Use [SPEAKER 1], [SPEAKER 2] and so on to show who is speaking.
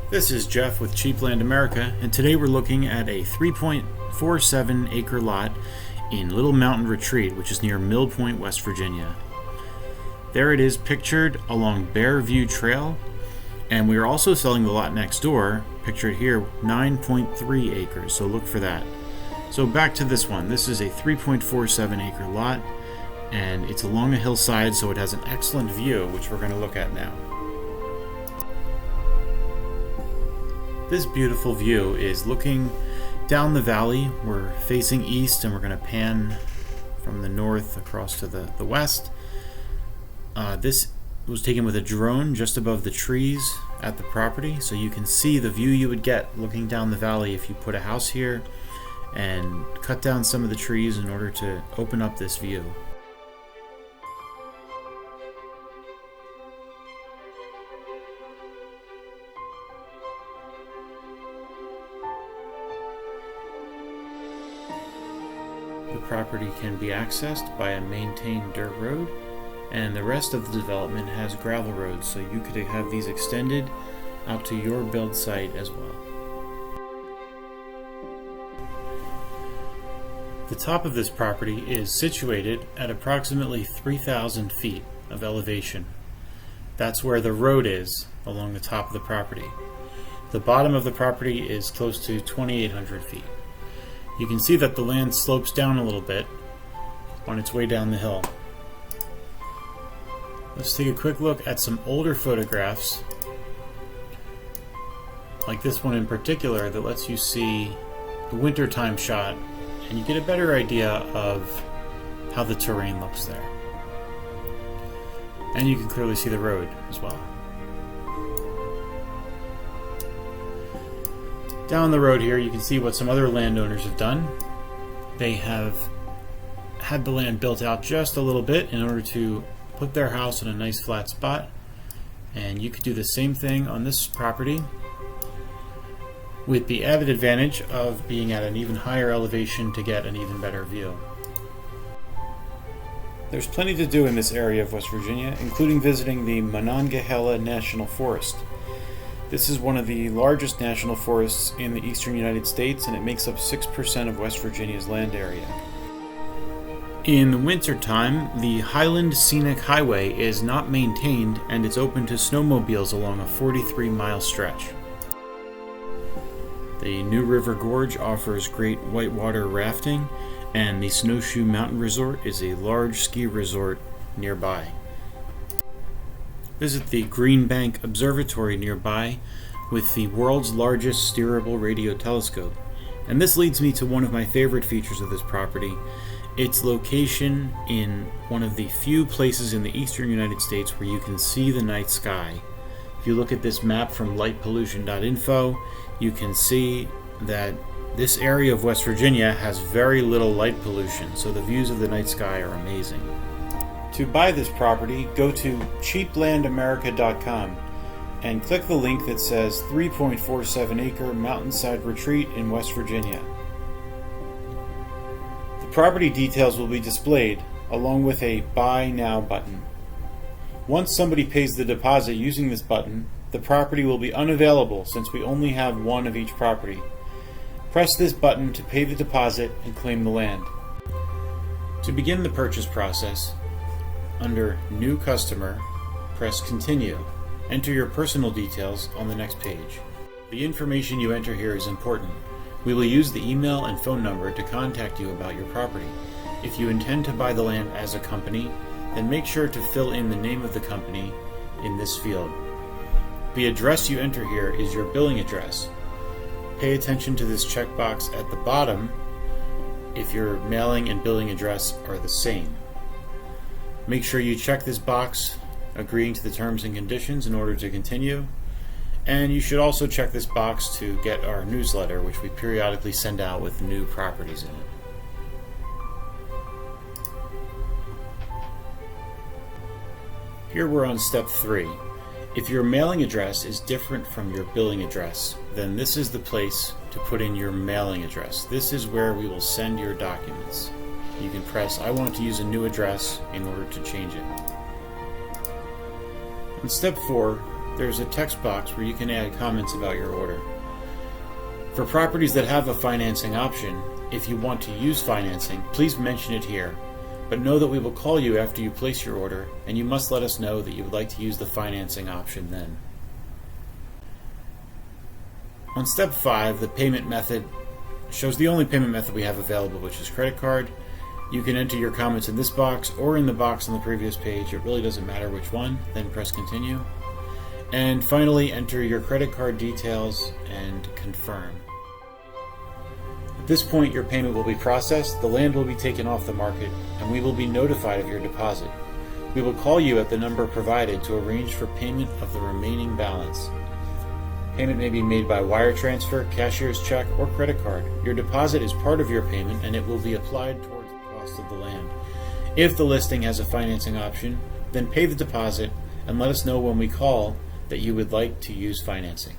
[SPEAKER 1] This is Jeff with Cheap Land America, and today we're looking at a 3.47 acre lot in Little Mountain Retreat, which is near Mill Point, West Virginia. There it is pictured along Bear View Trail, and we are also selling the lot next door, pictured here, 9.3 acres, so look for that. So back to this one. This is a 3.47 acre lot, and it's along a hillside, so it has an excellent view, which we're going to look at now. This beautiful view is looking down the valley. We're facing east, and we're going to pan from the north across to the west. This was taken with a drone just above the trees at the property, so you can see the view you would get looking down the valley if you put a house here and cut down some of the trees in order to open up this view. The property can be accessed by a maintained dirt road, and the rest of the development has gravel roads, so you could have these extended out to your build site as well. The top of this property is situated at approximately 3,000 feet of elevation. That's where the road is along the top of the property. The bottom of the property is close to 2,800 feet. You can see that the land slopes down a little bit on its way down the hill. Let's take a quick look at some older photographs, like this one in particular, that lets you see the wintertime shot, and you get a better idea of how the terrain looks there. And you can clearly see the road as well. Down the road here, you can see what some other landowners have done. They have had the land built out just a little bit in order to put their house in a nice flat spot. And you could do the same thing on this property, with the added advantage of being at an even higher elevation to get an even better view. There's plenty to do in this area of West Virginia, including visiting the Monongahela National Forest. This is one of the largest national forests in the eastern United States, and it makes up 6% of West Virginia's land area. In the wintertime, the Highland Scenic Highway is not maintained, and it's open to snowmobiles along a 43-mile stretch. The New River Gorge offers great whitewater rafting, and the Snowshoe Mountain Resort is a large ski resort nearby. Visit the Green Bank Observatory nearby with the world's largest steerable radio telescope. And this leads me to one of my favorite features of this property: its location in one of the few places in the eastern United States where you can see the night sky. If you look at this map from lightpollution.info, you can see that this area of West Virginia has very little light pollution, so the views of the night sky are amazing. To buy this property, go to cheaplandamerica.com and click the link that says 3.47 acre Mountainside Retreat in West Virginia. The property details will be displayed along with a Buy Now button. Once somebody pays the deposit using this button, the property will be unavailable since we only have one of each property. Press this button to pay the deposit and claim the land. To begin the purchase process, under New Customer, press Continue. Enter your personal details on the next page. The information you enter here is important. We will use the email and phone number to contact you about your property. If you intend to buy the land as a company, then make sure to fill in the name of the company in this field. The address you enter here is your billing address. Pay attention to this checkbox at the bottom if your mailing and billing address are the same. Make sure you check this box agreeing to the terms and conditions in order to continue. And you should also check this box to get our newsletter, which we periodically send out with new properties in it. Here we're on step 3. If your mailing address is different from your billing address, then this is the place to put in your mailing address. This is where we will send your documents. You can press I want to use a new address in order to change it. On step 4, there's a text box where you can add comments about your order. For properties that have a financing option, if you want to use financing, please mention it here. But know that we will call you after you place your order, and you must let us know that you would like to use the financing option then. On step 5, the payment method shows the only payment method we have available, which is credit card. You can enter your comments in this box or in the box on the previous page. It really doesn't matter which one. Then press continue. And finally, enter your credit card details and confirm. At this point, your payment will be processed, the land will be taken off the market, and we will be notified of your deposit. We will call you at the number provided to arrange for payment of the remaining balance. Payment may be made by wire transfer, cashier's check, or credit card. Your deposit is part of your payment, and it will be applied towards the cost of the land. If the listing has a financing option, then pay the deposit and let us know when we call that you would like to use financing.